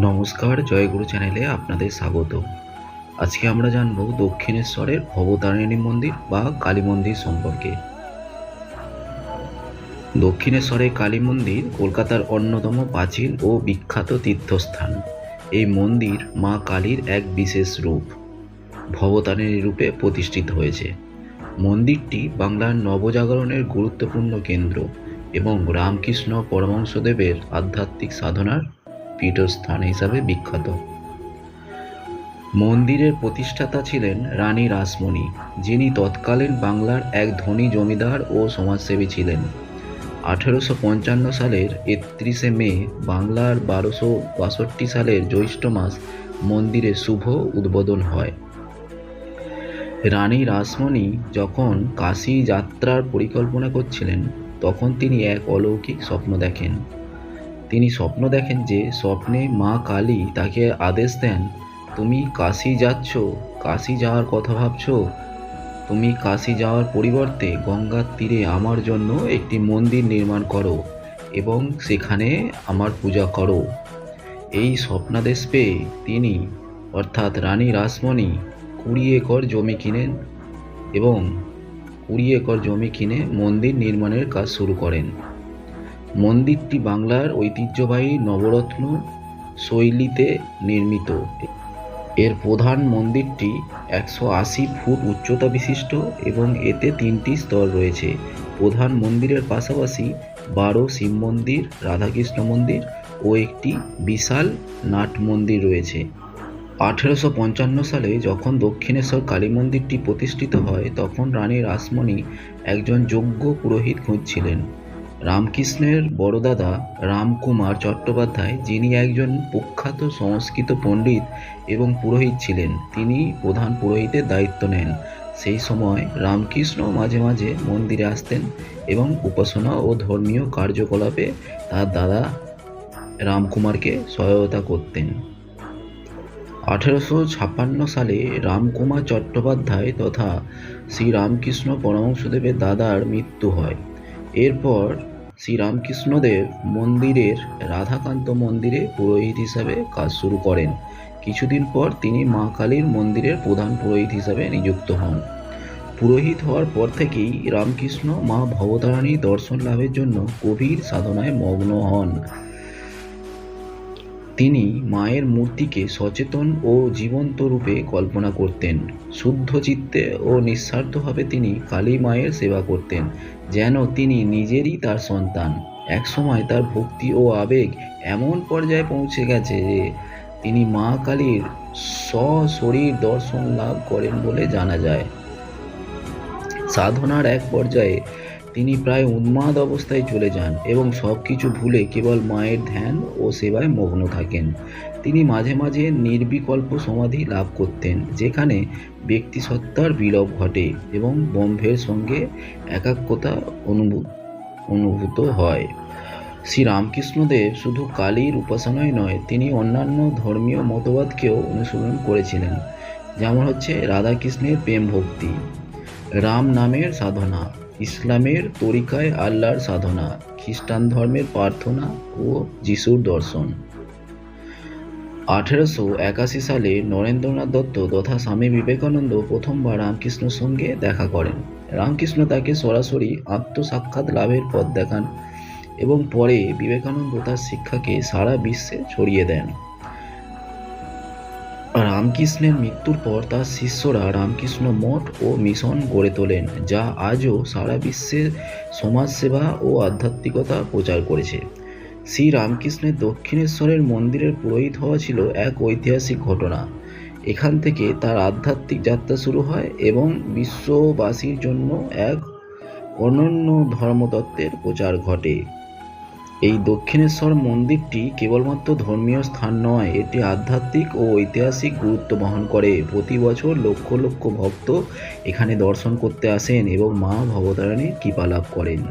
নমস্কার, জয়গুরু চ্যানেলে আপনাদের স্বাগত। আজকে আমরা জানব দক্ষিণেশ্বরের ভবতারিণী মন্দির বা কালী মন্দির সম্পর্কে। দক্ষিণেশ্বরের কালী মন্দির কলকাতার অন্যতম প্রাচীন ও বিখ্যাত তীর্থস্থান। এই মন্দির মা কালীর এক বিশেষ রূপ ভবতারিণী রূপে প্রতিষ্ঠিত হয়েছে। মন্দিরটি বাংলার নবজাগরণের গুরুত্বপূর্ণ কেন্দ্র এবং রামকৃষ্ণ পরমহংসদেবের আধ্যাত্মিক সাধনার পীঠস্থান হিসাবে বিখ্যাত। মন্দিরের প্রতিষ্ঠাতা ছিলেন রানী রাসমণি, যিনি তৎকালীন বাংলার এক ধনী জমিদার ও সমাজসেবী ছিলেন। 1855 সালের 31শে মে বাংলার 1262 সালের জ্যৈষ্ঠ মাস মন্দিরের শুভ উদ্বোধন হয়। রানী রাসমণি যখন কাশী যাত্রার পরিকল্পনা করছিলেন, তখন তিনি এক অলৌকিক স্বপ্ন দেখেন। তিনি স্বপ্ন দেখেন যে স্বপ্নে মা কালী তাকে আদেশ দেন, তুমি কাশী যাচ্ছ, কাশী যাওয়ার কথা ভাবছ, তুমি কাশী যাওয়ার পরিবর্তে গঙ্গার তীরে আমার জন্য একটি মন্দির নির্মাণ করো এবং সেখানে আমার পূজা করো। এই স্বপ্নাদেশ পেয়ে তিনি অর্থাৎ রানী রাসমণি 20 একর জমি কিনেন এবং 20 একর জমি কিনে মন্দির নির্মাণের কাজ শুরু করেন। মন্দিরটি বাংলার ঐতিহ্যবাহী নবরত্ন শৈলীতে নির্মিত। এর প্রধান মন্দিরটি 180 ফুট উচ্চতা বিশিষ্ট এবং এতে 3টি স্তর রয়েছে। প্রধান মন্দিরের পাশাপাশি 12 শিব মন্দির, রাধাকৃষ্ণ মন্দির ও একটি বিশাল নাট মন্দির রয়েছে। 1855 সালে যখন দক্ষিণেশ্বর কালী মন্দিরটি প্রতিষ্ঠিত হয়, তখন রানী রাসমণি একজন যোগ্য পুরোহিত খুঁজছিলেন। রামকৃষ্ণের বড়দাদা রামকুমার চট্টোপাধ্যায়, যিনি একজন প্রখ্যাত সংস্কৃত পণ্ডিত এবং পুরোহিত ছিলেন, তিনি প্রধান পুরোহিতের দায়িত্ব নেন। সেই সময় রামকৃষ্ণ মাঝে মাঝে মন্দিরে আসতেন এবং উপাসনা ও ধর্মীয় কার্যকলাপে তার দাদা রামকুমারকে সহায়তা করতেন। 1856 সালে রামকুমার চট্টোপাধ্যায় তথা শ্রী রামকৃষ্ণ পরমহংসদেবের দাদার মৃত্যু হয়। এরপর শ্রীরামকৃষ্ণদেব মন্দিরের রাধাকান্ত মন্দিরে পুরোহিত হিসাবে কাজ শুরু করেন। কিছুদিন পর তিনি মা কালীর মন্দিরের প্রধান পুরোহিত হিসাবে নিযুক্ত হন। পুরোহিত হওয়ার পর থেকেই রামকৃষ্ণ মা ভবতারিণী দর্শন লাভের জন্য গভীর সাধনায় মগ্ন হন। তিনি মায়ের মূর্তিকে সচেতন ও জীবন্ত রূপে কল্পনা করতেন। শুদ্ধ চিত্তে ও নিঃস্বার্থভাবে তিনি কালী মায়ের সেবা করতেন, যেন তিনি নিজেরই তার সন্তান। একসময় তার ভক্তি ও আবেগ এমন পর্যায়ে পৌঁছে গেছে যে তিনি মা কালীর সশরীর দর্শন লাভ করেন বলে জানা যায়। সাধনার এক পর্যায়ে তিনি প্রায় উন্মাদ অবস্থায় চলে যান এবং সব কিছু ভুলে কেবল মায়ের ধ্যান ও সেবায় মগ্ন থাকেন। তিনি মাঝে মাঝে নির্বিকল্প সমাধি লাভ করতেন, যেখানে ব্যক্তিসত্তার বিলোপ ঘটে এবং ব্রহ্মের সঙ্গে একাত্মতা অনুভূত হয়। শ্রী রামকৃষ্ণদেব শুধু কালীর উপাসনাই নয়, তিনি অন্যান্য ধর্মীয় মতবাদকেও অনুসরণ করেছিলেন, যেমন হচ্ছে রাধাকৃষ্ণের প্রেম ভক্তি, রাম নামের সাধনা, ইসলামের তরিকায় আল্লাহর সাধনা, খ্রিস্টান ধর্মের প্রার্থনা ও যিশুর দর্শন। 1881 সালে নরেন্দ্রনাথ দত্ত তথা স্বামী বিবেকানন্দ প্রথমবার রামকৃষ্ণের সঙ্গে দেখা করেন। রামকৃষ্ণ তাকে সরাসরি আত্মসাক্ষাৎ লাভের পথ দেখান এবং পরে বিবেকানন্দ তার শিক্ষাকে সারা বিশ্বে ছড়িয়ে দেন। রামকৃষ্ণের মৃত্যুর পর তার শিষ্যরা রামকৃষ্ণ মঠ ও মিশন গড়ে তোলেন, যা আজও সারা বিশ্বে সমাজসেবা ও আধ্যাত্মিকতা প্রচার করেছে। শ্রী রামকৃষ্ণের দক্ষিণেশ্বরের মন্দিরের পুরোহিত হওয়া ছিল এক ঐতিহাসিক ঘটনা। এখান থেকে তার আধ্যাত্মিক যাত্রা শুরু হয় এবং বিশ্ববাসীর জন্য এক অনন্য ধর্মতত্ত্বের প্রচার ঘটে। এই দক্ষিণেশ্বর মন্দিরটি কেবলমাত্র ধর্মীয় স্থান নয়, এটি আধ্যাত্মিক ও ঐতিহাসিক গুরুত্ব বহন করে। প্রতি বছর লক্ষ লক্ষ ভক্ত এখানে দর্শন করতে আসেন এবং মা ভবতারিণীর কৃপা লাভ করেন।